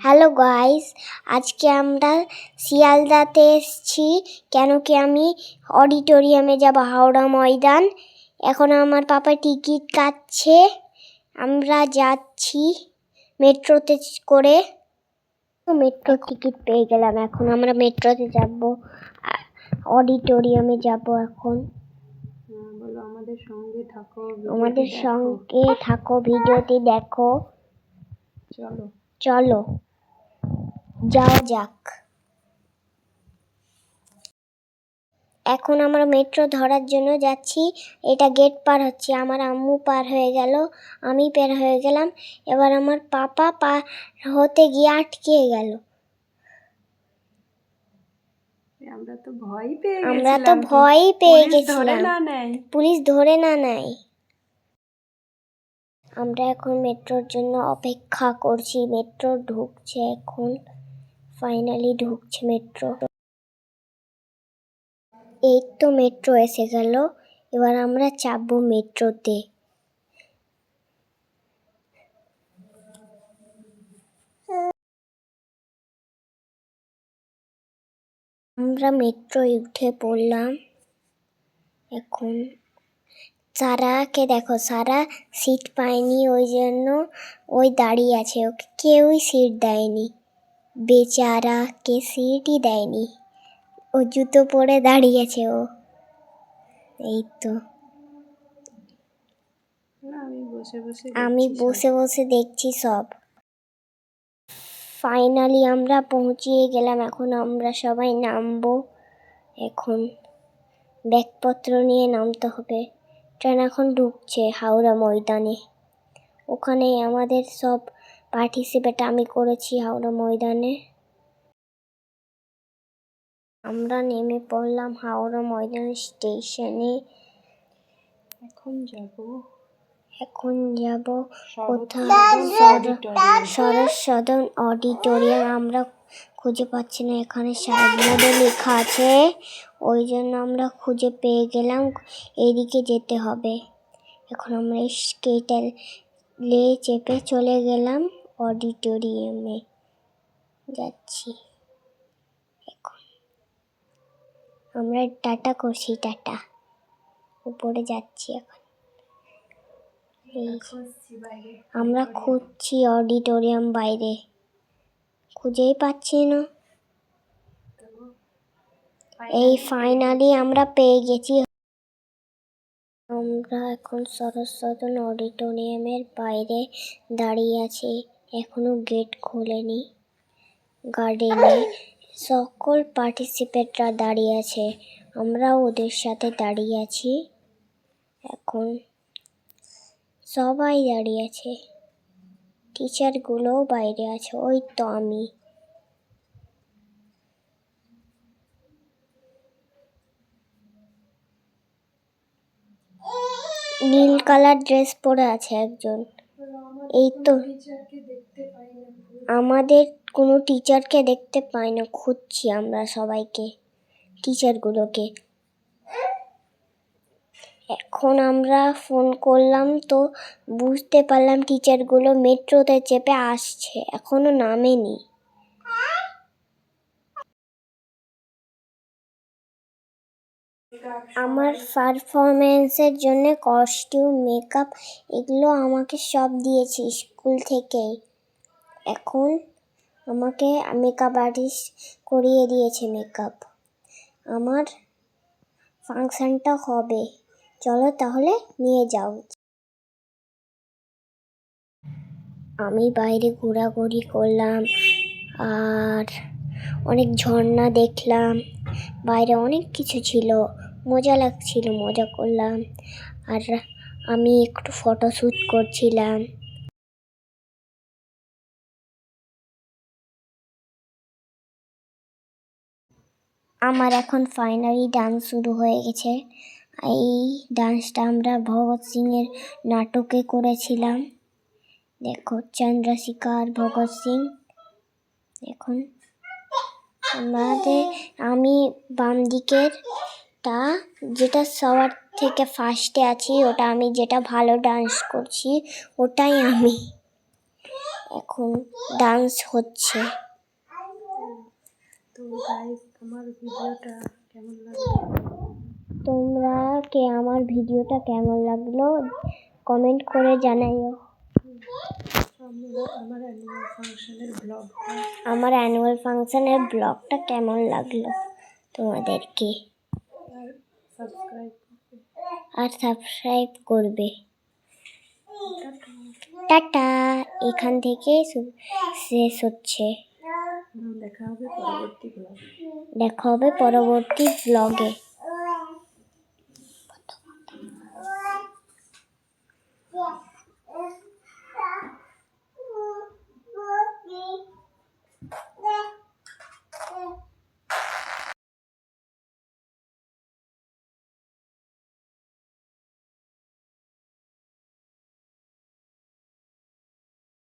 Hello guys, আজকে আমরা শিয়ালদাতে এসেছি কেন কি আমি অডিটোরিয়ামে যাব, হাওড়া ময়দান। এখন আমার পাপা টিকিট কাটছে, আমরা যাচ্ছি মেট্রোতে করে। মেট্রোর টিকিট পেয়ে গেলাম, এখন আমরা মেট্রোতে যাব, অডিটোরিয়ামে যাব। এখন বলো আমাদের সঙ্গে থাকো, ভিডিওটি দেখো। চলো যাও যাক। এখন আমরা মেট্রো ধরার জন্য যাচ্ছি, এটা গেট পার হচ্ছে। আমার আম্মু পার হয়ে গেল, আমি পার হয়ে গেলাম, এবার আমার পাপা পার হতে গিয়ে আটকে গেল। আমরা তো ভয় পেয়ে গেছিলাম, পুলিশ ধরে না নেয়। আমরা এখন মেট্রোর জন্য অপেক্ষা করছি, মেট্রো ঢুকছে, এখন ফাইনালি ঢুকছে মেট্রো। এই তো মেট্রো এসে গেল, এবার আমরা চাপবো মেট্রোতে। আমরা মেট্রোয় উঠে পড়লাম। এখন সারাকে দেখো, সারা সিট পায়নি, ওই জন্য ওই দাঁড়িয়ে আছে, ওকে কেউই সিট দেয়নি, বেচারাকে সিটই দেয়নি, ও জুতো পরে দাঁড়িয়েছে। ও এই তো আমি বসে বসে দেখছি সব। ফাইনালি আমরা পৌঁছিয়ে গেলাম, এখন আমরা সবাই নামবো। এখন ব্যাগপত্র নিয়ে নামতে হবে। ট্রেন এখন ঢুকছে হাওড়া ময়দানে, ওখানে আমাদের সব পার্টিসিপেট আমি করেছি হাওড়া ময়দানে। আমরা নেমে পড়লাম হাওড়া ময়দান স্টেশনে। এখন যাব শরৎ সদন অডিটোরিয়াম। আমরা খুঁজে পাচ্ছি না, এখানে সাইনবোর্ডে লেখা আছে, ওই জন্য আমরা খুঁজে পেয়ে গেলাম, এইদিকে যেতে হবে। এখন আমরা স্কেটারে চেপে চলে গেলাম, অডিটোরিয়ামে যাচ্ছি। এখন আমরা টাটা করছি, টাটা, উপরে যাচ্ছি। এখন আমরা খুঁজছি অডিটোরিয়াম, বাইরে খুঁজেই পাচ্ছি না। এই ফাইনালি আমরা পেয়ে গেছি। আমরা এখন শরৎ সদন অডিটোরিয়ামের বাইরে দাঁড়িয়ে আছি, এখনো গেট খোলেনি। গার্ডেনে সকল পার্টিসিপেটরা দাঁড়িয়ে আছে, আমরাও ওদের সাথে দাঁড়িয়ে আছি। এখন সবাই দাঁড়িয়ে আছে, টিচারগুলোও বাইরে আছে, ওই তো আমি। নীল কালার ড্রেস পরে আছে একজন। এই তো আমাদের কোনো টিচারকে দেখতে পাই না, খুঁজছি আমরা সবাইকে, টিচারগুলোকে। এখন আমরা ফোন করলাম তো বুঝতে পারলাম টিচারগুলো মেট্রোতে চেপে আসছে, এখনো নামেনি। আমার পারফরমেন্সের জন্য কস্টিউম, মেকআপ এগুলো আমাকে সব দিয়েছে স্কুল থেকেই। এখন আমাকে মেকআপ আর্টিস্ট করিয়ে দিয়েছে মেকআপ। আমার ফাংশনটা হবে, চলো তাহলে নিয়ে যাও। আমি বাইরে ঘোরাঘুরি করলাম আর অনেক ঝর্ণা দেখলাম, বাইরে অনেক কিছু ছিল, মজা লাগছিল, মজা করলাম। আর আমি একটু ফটোশ্যুট করছিলাম। আমার এখন ফাইনালি ডান্স শুরু হয়ে গেছে। এই ডান্সটা আমরা ভগৎ সিংয়ের নাটকে করেছিলাম। দেখো, চন্দ্রশেখর ভগৎ সিং। এখন আমি বাম দিকেরটা, যেটা সবার থেকে ফার্স্টে আছি, ওটা আমি, যেটা ভালো ডান্স করছি ওটাই আমি। এখন ডান্স হচ্ছে। তো গাইস আমার ভিডিওটা কেমন লাগলো? তোমরা কে আমার ভিডিওটা কেমন লাগলো কমেন্ট করে জানাইও। আমার অ্যানুয়াল ফাংশনের ব্লগটা কেমন লাগলো তোমাদেরকে, আর সাবস্ক্রাইব করবে। টাটা, এখান থেকে শেষ হচ্ছে। দেখা হবে পরবর্তী ব্লগে।